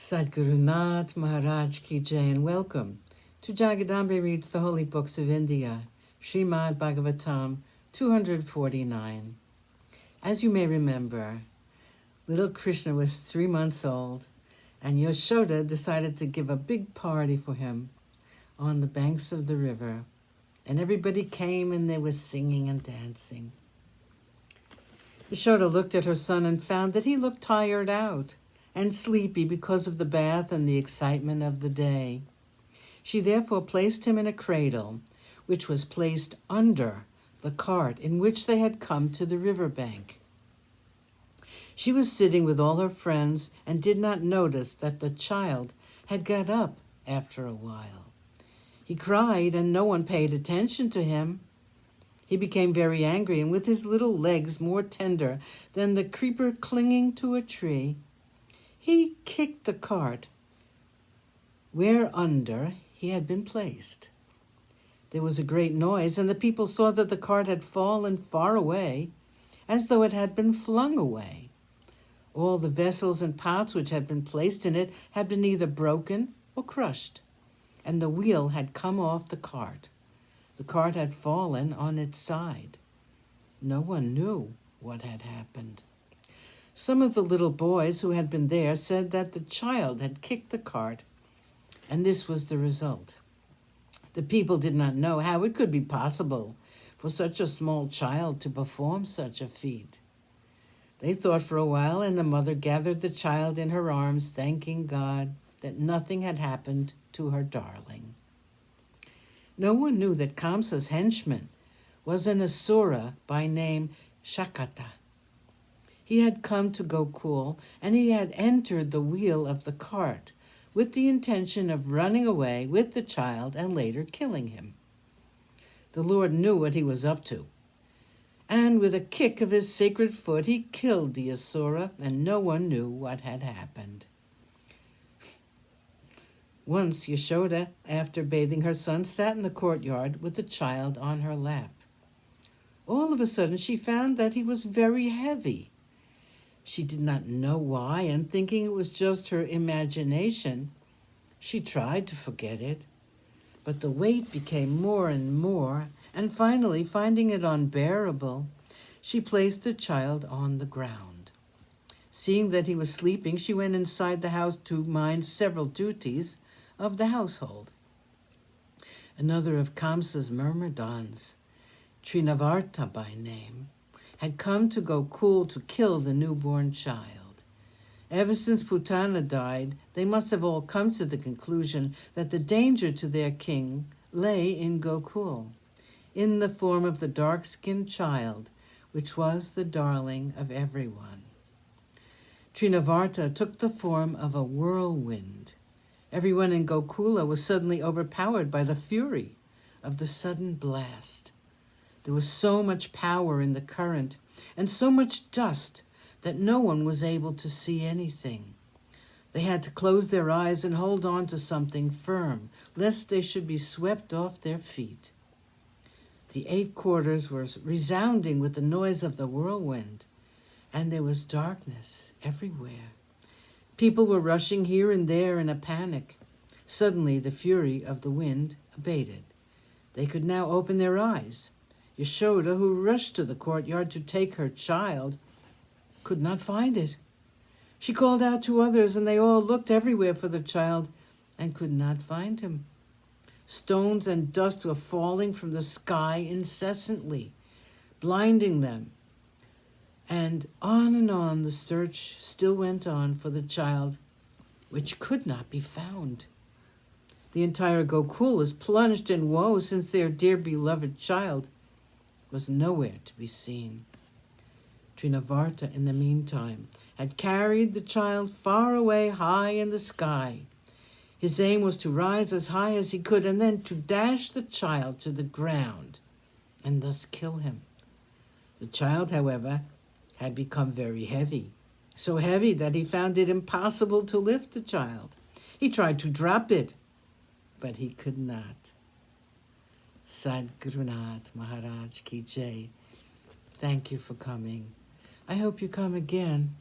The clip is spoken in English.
Sadguru Nath Maharaj Ki Jai, and welcome to Jagadambe Reads the Holy Books of India, ShrimadBhagavatam249. As you may remember, little Krishna was 3 months old, and Yashoda decided to give a big party for him on the banks of the river, and everybody came and they were singing and dancing. Yashoda looked at her son and found that he looked tired out and sleepy because of the bath and the excitement of the day. She therefore placed him in a cradle, which was placed under the cart in which they had come to the river bank. She was sitting with all her friends and did not notice that the child had got up after a while. He cried and no one paid attention to him. He became very angry, and with his little legs more tender than the creeper clinging to a tree, he kicked the cart whereunder he had been placed. There was a great noise, and the people saw that the cart had fallen far away, as though it had been flung away. All the vessels and pots which had been placed in it had been either broken or crushed, and the wheel had come off the cart. The cart had fallen on its side. No one knew what had happened. Some of the little boys who had been there said that the child had kicked the cart, and this was the result. The people did not know how it could be possible for such a small child to perform such a feat. They thought for a while, and the mother gathered the child in her arms, thanking God that nothing had happened to her darling. No one knew that Kamsa's henchman was an asura by name Shakata. He had come to Gokul, and he had entered the wheel of the cart with the intention of running away with the child and later killing him. The Lord knew what he was up to, and with a kick of his sacred foot he killed the asura, and no one knew what had happened. Once Yashoda, after bathing her son, sat in the courtyard with the child on her lap. All of a sudden she found that he was very heavy. She did not know why, and thinking it was just her imagination, she tried to forget it. But the weight became more and more, and finally, finding it unbearable, she placed the child on the ground. Seeing that he was sleeping, she went inside the house to mind several duties of the household. Another of Kamsa's myrmidons, Trinavarta by name, had come to Gokul to kill the newborn child. Ever since Putana died, they must have all come to the conclusion that the danger to their king lay in Gokul, in the form of the dark-skinned child, which was the darling of everyone. Trinavarta took the form of a whirlwind. Everyone in Gokula was suddenly overpowered by the fury of the sudden blast. There was so much power in the current and so much dust that no one was able to see anything. They had to close their eyes and hold on to something firm, lest they should be swept off their feet. The 8 quarters were resounding with the noise of the whirlwind, and there was darkness everywhere. People were rushing here and there in a panic. Suddenly the fury of the wind abated. They could now open their eyes. Yashoda, who rushed to the courtyard to take her child, could not find it. She called out to others, and they all looked everywhere for the child and could not find him. Stones and dust were falling from the sky incessantly, blinding them. And on the search still went on for the child, which could not be found. The entire Gokul was plunged in woe, since their dear beloved child was nowhere to be seen. Trinavarta, in the meantime, had carried the child far away high in the sky. His aim was to rise as high as he could and then to dash the child to the ground and thus kill him. The child, however, had become very heavy, so heavy that he found it impossible to lift the child. He tried to drop it, but he could not. Sadguru Nath Maharaj Ki Jai. Thank you for coming. I hope you come again.